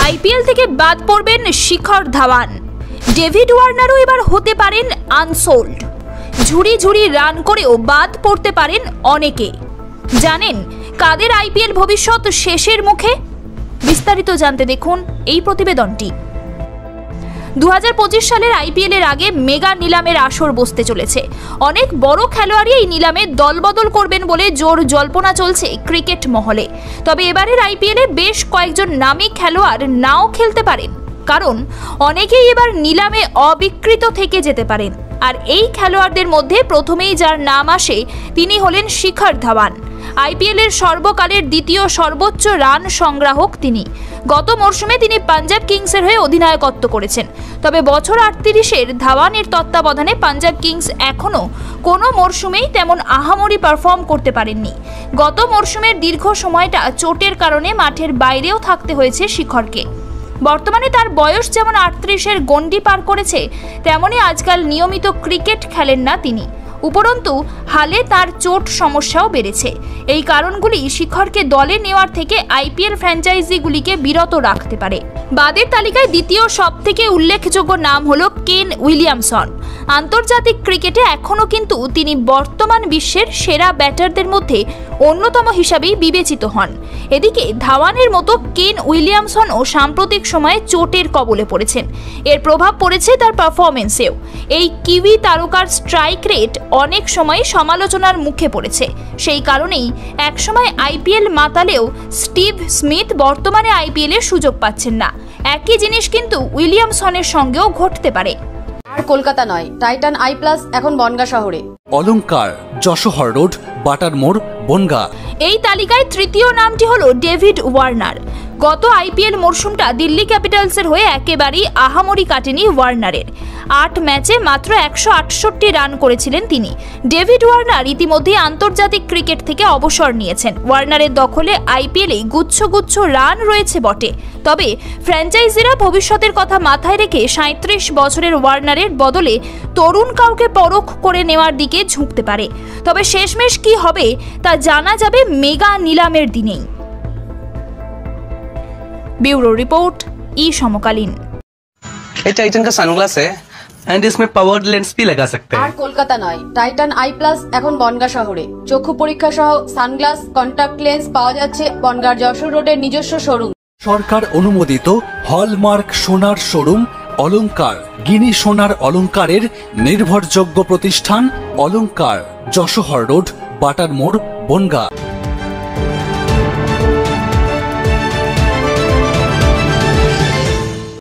IPL থেকে বাদ পড়বেন শিখর ধাওয়ান। ডেভিড ওয়ার্নারও এবার হতে পারেন আনসোল্ড। ঝুড়ি ঝুড়ি রান করেও বাদ পড়তে পারেন অনেকে। জানেন কাদের আইপিএল ভবিষ্যৎ শেষের মুখে? বিস্তারিত জানতে দেখুন এই প্রতিবেদনটি। 2025 সালের আইপিএল এর আগে মেগা নিলামের আসর বসতে চলেছে। অনেক বড় খেলোয়াড়ই এই নিলামে দলবদল করবেন বলে জোর জল্পনা চলছে ক্রিকেট মহলে। তবে এবারের আইপিএলে বেশ কয়েকজন নামী খেলোয়াড় নাও খেলতে পারেন, কারণ অনেকেই এবার নিলামে অবিকৃত থেকে যেতে পারেন। আর এই খেলোয়াড়দের মধ্যে প্রথমেই যার নাম আসে তিনি হলেন শিখর ধাওয়ান। আইপিএল এর সর্বকালের দ্বিতীয় সর্বোচ্চ রান সংগ্রাহক তিনি। গত মরশুমে তিনি পাঞ্জাব কিংসের হয়ে অধিনায়কত্ব করেছেন। তবে বছর 38-এর ধাওয়ানের তত্ত্বাবধানে পাঞ্জাব কিংস এখনও কোনো মরশুমেই তেমন আহামরি পারফর্ম করতে পারেননি। গত মরশুমের দীর্ঘ সময়টা চোটের কারণে মাঠের বাইরেও থাকতে হয়েছে শিখরকে। বর্তমানে তার বয়স যেমন 38-এর গণ্ডি পার করেছে, তেমনই আজকাল নিয়মিত ক্রিকেট খেলেন না তিনি। উপরন্তু হালে তার চোট সমস্যাও বেড়েছে। এই কারণগুলি শিখরকে দলে নেওয়ার থেকে আইপিএল ফ্র্যাঞ্চাইজিগুলিকে বিরত রাখতে পারে। বাদের তালিকায় দ্বিতীয় সবথেকে উল্লেখযোগ্য নাম হলো কেন উইলিয়ামসন। আন্তর্জাতিক ক্রিকেটে এখনও কিন্তু তিনি বর্তমান বিশ্বের সেরা ব্যাটারদের মধ্যে অন্যতম হিসাবেই বিবেচিত হন। এদিকে ধাওয়ানের মতো কেন উইলিয়ামসনও সাম্প্রতিক সময়ে চোটের কবলে পড়েছেন। এর প্রভাব পড়েছে তার পারফরমেন্সেও। এই কিউই তারকার স্ট্রাইক রেট অনেক সময় সমালোচনার মুখে পড়েছে। সেই কারণেই একসময় আইপিএল মাতালেও স্টিভ স্মিথ বর্তমানে আইপিএল এর সুযোগ পাচ্ছেন না। একই জিনিস কিন্তু উইলিয়ামসনের সঙ্গেও ঘটতে পারে। আর কলকাতা নয়, টাইটান আই প্লাস এখন বনগাঁ শহরে। অলংকার, যশোহর রোড, বাটার মোড়, বনগাঁ। এই তালিকায় তৃতীয় নামটি হলো ডেভিড ওয়ার্নার। গত আইপিএল মরশুমটা দিল্লি ক্যাপিটালসের হয়ে একেবারেই আহামরি কাটেনি ওয়ার্নারের। 8 ম্যাচে মাত্র 168 রান করেছিলেন তিনি। ডেভিড ওয়ার্নার ইতিমধ্যে আন্তর্জাতিক ক্রিকেট থেকে অবসর নিয়েছেন। ওয়ার্নারের দখলে আইপিএলে গুচ্ছ গুচ্ছ রান রয়েছে বটে, তবে ফ্র্যাঞ্চাইজিরা ভবিষ্যতের কথা মাথায় রেখে 37 বছরের ওয়ার্নারের বদলে তরুণ কাউকে পরখ করে নেওয়ার দিকে ঝুঁকতে পারে। তবে শেষমেশ কি হবে তা জানা যাবে মেগা নিলামের দিনেই। ब्यूरो रिपोर्ट, ई समकालीन। ये टाइटन का सनग्लास है एंड इसमें पावर्ड लेंस भी लगा सकते हैं। আর কলকাতা নয়, টাইটান আই প্লাস এখন বনগাঁ শহরে। চক্ষু পরীক্ষা সহ সানগ্লাস, কন্টাক্ট লেন্স পাওয়া যাচ্ছে বনগাঁর যশোর রোডের নিজস্ব শোরুম। সরকার অনুমোদিত হলমার্ক সোনার শোরুম অলংকার। গিনি সোনার অলংকারের নির্ভরযোগ্য প্রতিষ্ঠান অলংকার, যশোহর রোড, বাটার মোড়, বনগাঁ।